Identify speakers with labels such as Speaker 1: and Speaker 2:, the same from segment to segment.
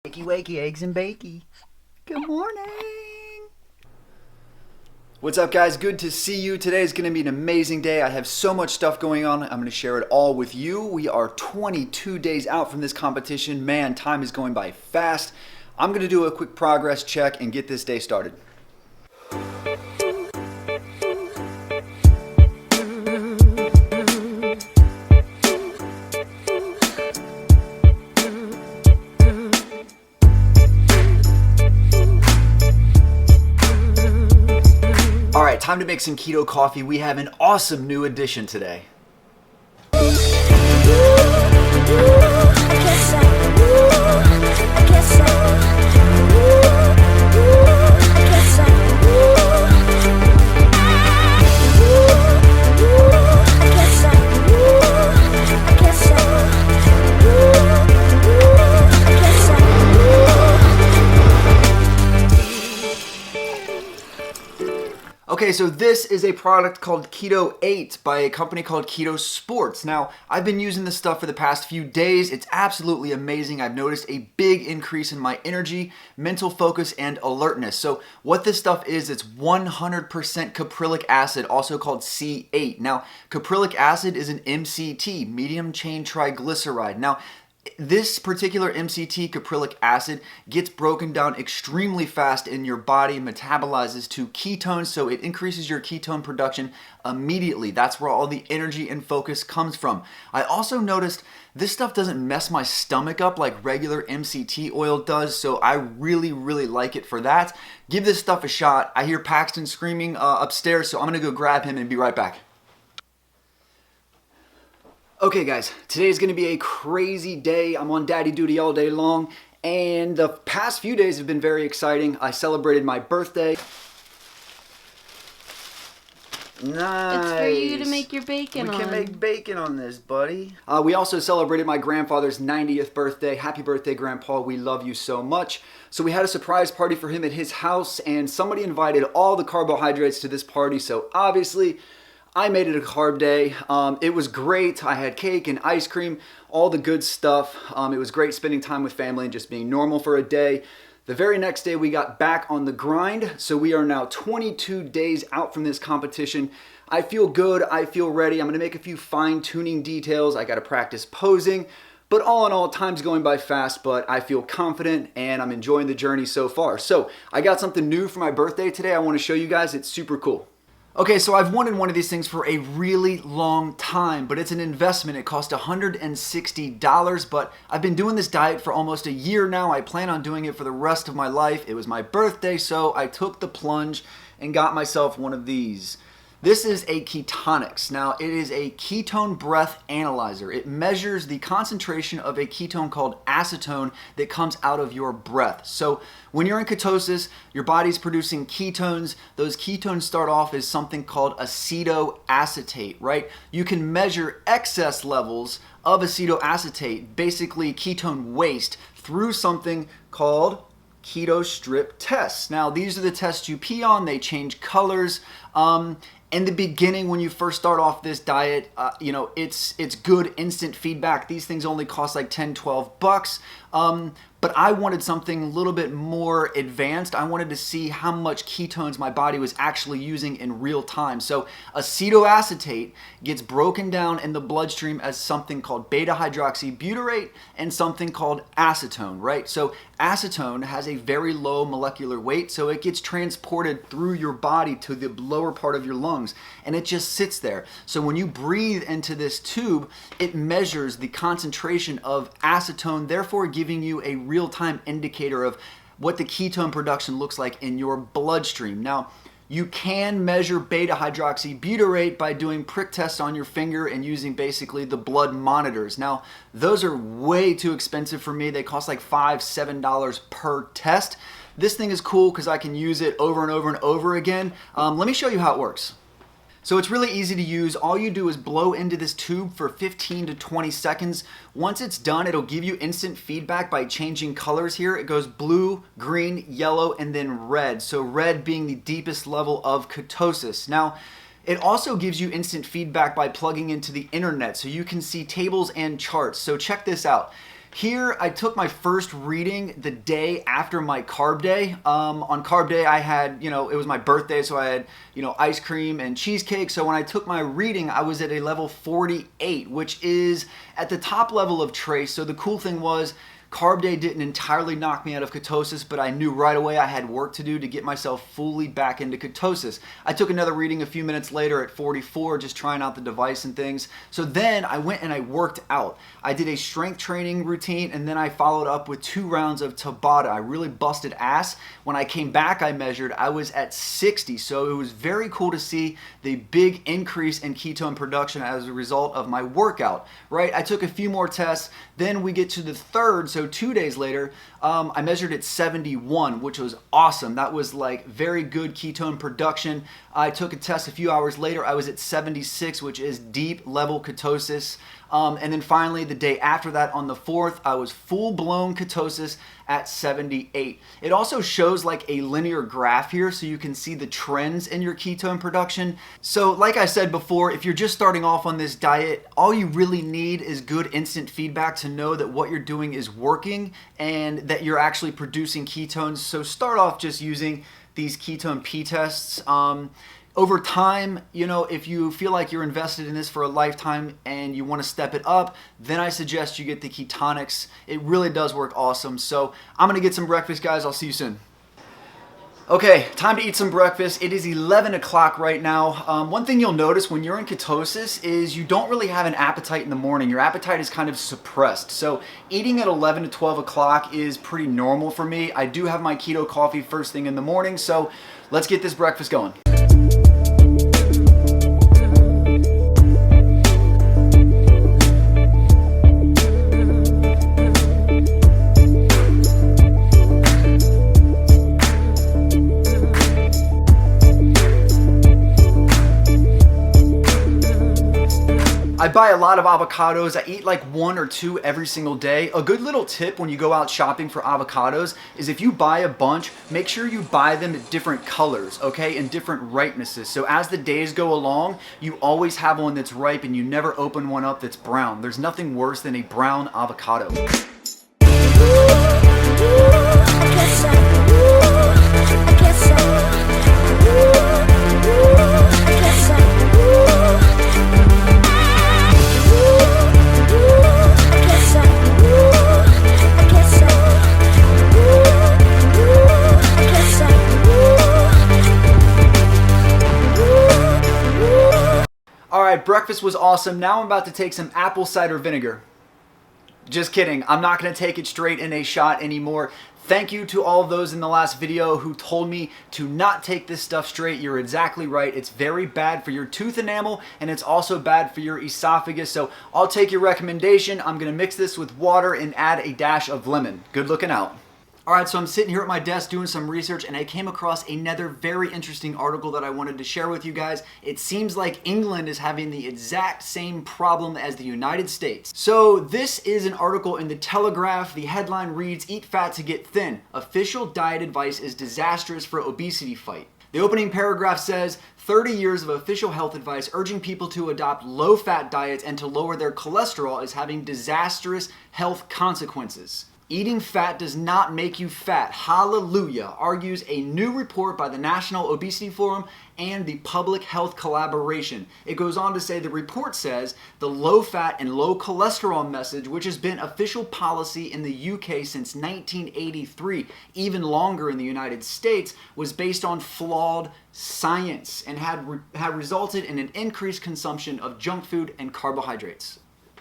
Speaker 1: Wakey wakey, eggs and bakey. Good morning. What's up, guys? Good to see you. Today is going to be an amazing day. I have so much stuff going on. I'm going to share it all with you. We are 22 days out from this competition. Man, time is going by fast. I'm going to do a quick progress check and get this day started. All right, time to make some keto coffee. We have an awesome new addition today. Okay, so this is a product called Keto 8 by a company called Keto Sports. Now, I've been using this stuff for the past few days. It's absolutely amazing. I've noticed a big increase in my energy, mental focus, and alertness. So what this stuff is, it's 100% caprylic acid, also called C8. Now, caprylic acid is an MCT, medium chain triglyceride. Now, this particular MCT, caprylic acid, gets broken down extremely fast in your body, metabolizes to ketones, so it increases your ketone production immediately. That's where all the energy and focus comes from. I also noticed this stuff doesn't mess my stomach up like regular MCT oil does, so I really like it for that. Give this stuff a shot. I hear Paxton screaming upstairs, so I'm gonna go grab him and be right back. Okay guys, today is going to be a crazy day. I'm on daddy duty all day long, and the past few days have been very exciting. I celebrated my birthday. Nice.
Speaker 2: It's for you to make your bacon on.
Speaker 1: We can make bacon on this, buddy. We also celebrated my grandfather's 90th birthday. Happy birthday, Grandpa. We love you so much. So we had a surprise party for him at his house, and somebody invited all the carbohydrates to this party, so obviously I made it a carb day. It was great. I had cake and ice cream, all the good stuff. It was great spending time with family and just being normal for a day. The very next day we got back on the grind, so we are now 22 days out from this competition. I feel good, I feel ready. I'm gonna make a few fine-tuning details. I gotta practice posing, but all in all, time's going by fast, but I feel confident and I'm enjoying the journey so far. So I got something new for my birthday today I wanna show you guys. It's super cool. Okay, so I've wanted one of these things for a really long time, but it's an investment. It cost $160, but I've been doing this diet for almost a year now. I plan on doing it for the rest of my life. It was my birthday, so I took the plunge and got myself one of these. This is a Ketonix. Now, it is a ketone breath analyzer. It measures the concentration of a ketone called acetone that comes out of your breath. So when you're in ketosis, your body's producing ketones. Those ketones start off as something called acetoacetate, right? You can measure excess levels of acetoacetate, basically ketone waste, through something called Keto Strip tests. Now, these are the tests you pee on. They change colors. In the beginning, when you first start off this diet, it's good instant feedback. These things only cost like 10, 12 bucks. But I wanted something a little bit more advanced. I wanted to see how much ketones my body was actually using in real time. So acetoacetate gets broken down in the bloodstream as something called Beta-Hydroxybutyrate and something called acetone, right? So acetone has a very low molecular weight, so it gets transported through your body to the lower part of your lungs, and it just sits there. So when you breathe into this tube, it measures the concentration of acetone, therefore giving you a real-time indicator of what the ketone production looks like in your bloodstream. Now, you can measure beta-hydroxybutyrate by doing prick tests on your finger and using basically the blood monitors. Now, those are way too expensive for me. They cost like $5, $7 per test. This thing is cool because I can use it over and over and over again. Let me show you how it works. So it's really easy to use. All you do is blow into this tube for 15 to 20 seconds. Once it's done, it'll give you instant feedback by changing colors here. It goes blue, green, yellow, and then red. So red being the deepest level of ketosis. Now, it also gives you instant feedback by plugging into the internet, so you can see tables and charts. So check this out. Here, I took my first reading the day after my carb day. On carb day, I had, it was my birthday, so I had, ice cream and cheesecake. So when I took my reading, I was at a level 48, which is at the top level of trace. So the cool thing was, carb day didn't entirely knock me out of ketosis, but I knew right away I had work to do to get myself fully back into ketosis. I took another reading a few minutes later at 44, just trying out the device and things. So then I went and I worked out. I did a strength training routine, and then I followed up with 2 rounds of Tabata. I really busted ass. When I came back, I measured, I was at 60. So it was very cool to see the big increase in ketone production as a result of my workout, right? I took a few more tests. Then we get to the third, so 2 days later, I measured at 71, which was awesome. That was like very good ketone production. I took a test a few hours later. I was at 76, which is deep level ketosis. And then finally, the day after that, on the 4th, I was full-blown ketosis at 78. It also shows like a linear graph here, so you can see the trends in your ketone production. So like I said before, if you're just starting off on this diet, all you really need is good instant feedback to know that what you're doing is working and that you're actually producing ketones. So start off just using these ketone p-tests. Over time, if you feel like you're invested in this for a lifetime and you want to step it up, then I suggest you get the ketonics. It really does work awesome. So I'm going to get some breakfast, guys. I'll see you soon. Okay, time to eat some breakfast. It is 11 o'clock right now. One thing you'll notice when you're in ketosis is you don't really have an appetite in the morning. Your appetite is kind of suppressed. So eating at 11 to 12 o'clock is pretty normal for me. I do have my keto coffee first thing in the morning, so let's get this breakfast going. I buy a lot of avocados. I eat like 1 or 2 every single day. A good little tip when you go out shopping for avocados is if you buy a bunch, make sure you buy them at different colors, okay, and different ripenesses. So as the days go along, you always have one that's ripe and you never open one up that's brown. There's nothing worse than a brown avocado. Alright, breakfast was awesome. Now I'm about to take some apple cider vinegar. Just kidding. I'm not going to take it straight in a shot anymore. Thank you to all of those in the last video who told me to not take this stuff straight. You're exactly right. It's very bad for your tooth enamel and it's also bad for your esophagus. So I'll take your recommendation. I'm going to mix this with water and add a dash of lemon. Good looking out. Alright, so I'm sitting here at my desk doing some research and I came across another very interesting article that I wanted to share with you guys. It seems like England is having the exact same problem as the United States. So this is an article in the Telegraph. The headline reads, "Eat fat to get thin. Official diet advice is disastrous for obesity fight." The opening paragraph says, 30 years of official health advice urging people to adopt low-fat diets and to lower their cholesterol is having disastrous health consequences. Eating fat does not make you fat. Hallelujah, argues a new report by the National Obesity Forum and the Public Health Collaboration. It goes on to say, the report says the low fat and low cholesterol message, which has been official policy in the UK since 1983, even longer in the United States, was based on flawed science and had resulted in an increased consumption of junk food and carbohydrates.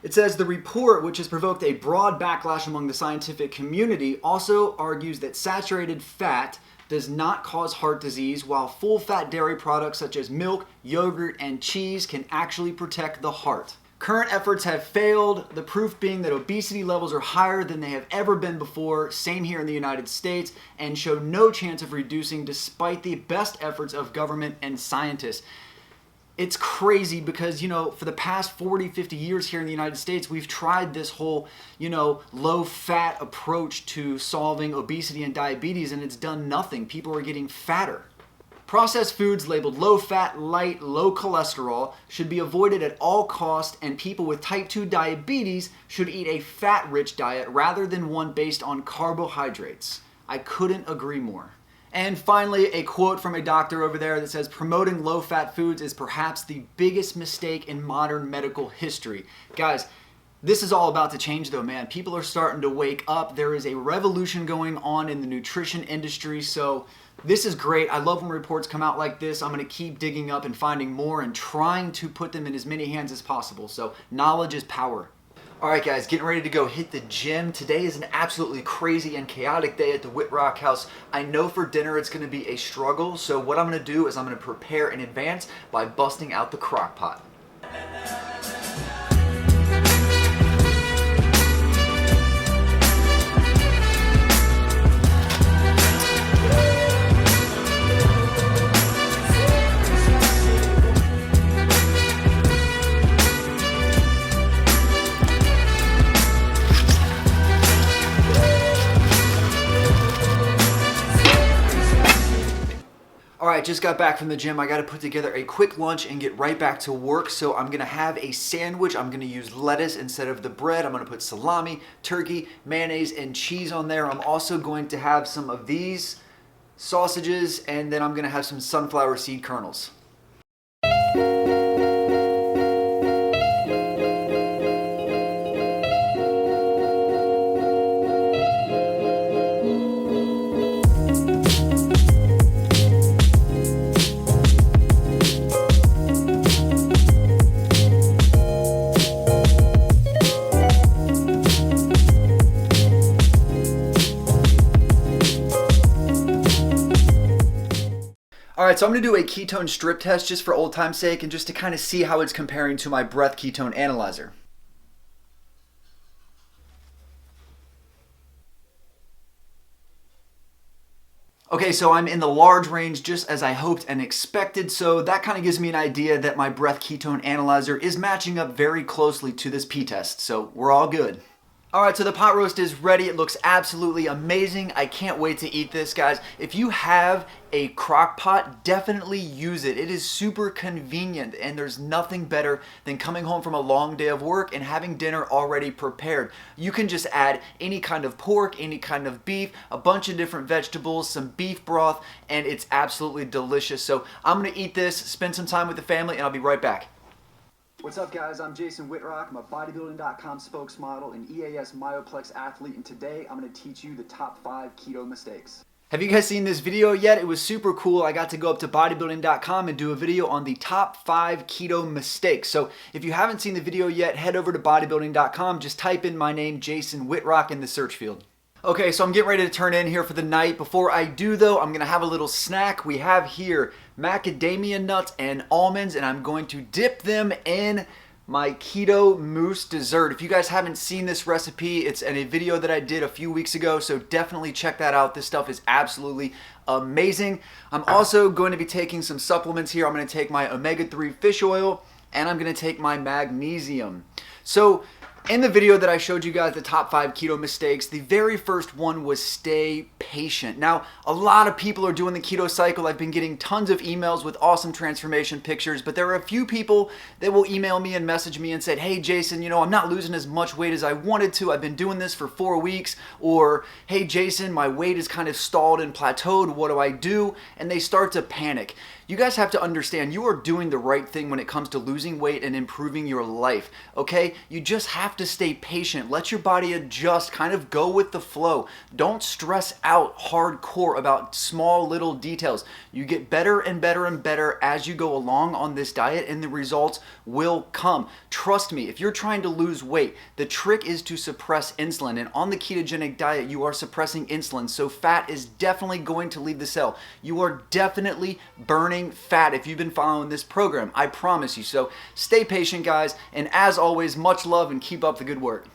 Speaker 1: It says the report, which has provoked a broad backlash among the scientific community, also argues that saturated fat does not cause heart disease, while full-fat dairy products such as milk, yogurt, and cheese can actually protect the heart. Current efforts have failed, the proof being that obesity levels are higher than they have ever been before, same here in the United States, and show no chance of reducing despite the best efforts of government and scientists. It's crazy because, for the past 40, 50 years here in the United States, we've tried this whole, low-fat approach to solving obesity and diabetes, and it's done nothing. People are getting fatter. Processed foods labeled low fat, light, low cholesterol should be avoided at all costs, and people with type 2 diabetes should eat a fat-rich diet rather than one based on carbohydrates. I couldn't agree more. And finally, a quote from a doctor over there that says, promoting low-fat foods is perhaps the biggest mistake in modern medical history. Guys, this is all about to change though, man. People are starting to wake up. There is a revolution going on in the nutrition industry, so this is great. I love when reports come out like this. I'm going to keep digging up and finding more and trying to put them in as many hands as possible. So knowledge is power. All right, guys, getting ready to go hit the gym. Today is an absolutely crazy and chaotic day at the Wittrock house. I know for dinner it's going to be a struggle, so what I'm going to do is I'm going to prepare in advance by busting out the crock pot. Alright, just got back from the gym. I got to put together a quick lunch and get right back to work. So I'm going to have a sandwich. I'm going to use lettuce instead of the bread. I'm going to put salami, turkey, mayonnaise, and cheese on there. I'm also going to have some of these sausages, and then I'm going to have some sunflower seed kernels. Alright, so I'm going to do a ketone strip test just for old time's sake and just to kind of see how it's comparing to my breath ketone analyzer. Okay, so I'm in the large range just as I hoped and expected, so that kind of gives me an idea that my breath ketone analyzer is matching up very closely to this p-test, so we're all good. Alright, so the pot roast is ready. It looks absolutely amazing. I can't wait to eat this, guys. If you have a crock pot, definitely use it. It is super convenient, and there's nothing better than coming home from a long day of work and having dinner already prepared. You can just add any kind of pork, any kind of beef, a bunch of different vegetables, some beef broth, and it's absolutely delicious. So I'm going to eat this, spend some time with the family, and I'll be right back. What's up, guys? I'm Jason Wittrock. I'm a bodybuilding.com spokesmodel and EAS Myoplex athlete, and today I'm going to teach you the top 5 keto mistakes. Have you guys seen this video yet? It was super cool. I got to go up to bodybuilding.com and do a video on the top 5 keto mistakes. So if you haven't seen the video yet, head over to bodybuilding.com. Just type in my name, Jason Wittrock, in the search field. Okay, so I'm getting ready to turn in here for the night. Before I do though, I'm gonna have a little snack. We have here macadamia nuts and almonds, and I'm going to dip them in my keto mousse dessert. If you guys haven't seen this recipe, it's in a video that I did a few weeks ago, so definitely check that out. This stuff is absolutely amazing. I'm also going to be taking some supplements here. I'm gonna take my omega-3 fish oil, and I'm gonna take my magnesium. So in the video that I showed you guys the top 5 keto mistakes, the very first one was stay patient. Now, a lot of people are doing the keto cycle. I've been getting tons of emails with awesome transformation pictures, but there are a few people that will email me and message me and say, hey Jason, you know, I'm not losing as much weight as I wanted to. I've been doing this for 4 weeks. Or, hey Jason, my weight is kind of stalled and plateaued. What do I do? And they start to panic. You guys have to understand you are doing the right thing when it comes to losing weight and improving your life, okay? You just have to stay patient. Let your body adjust, kind of go with the flow. Don't stress out hardcore about small little details. You get better and better and better as you go along on this diet, and the results will come. Trust me, if you're trying to lose weight, the trick is to suppress insulin, and on the ketogenic diet, you are suppressing insulin, so fat is definitely going to leave the cell. You are definitely burning fat if you've been following this program. I promise you. So stay patient, guys, and as always, much love and keep up the good work.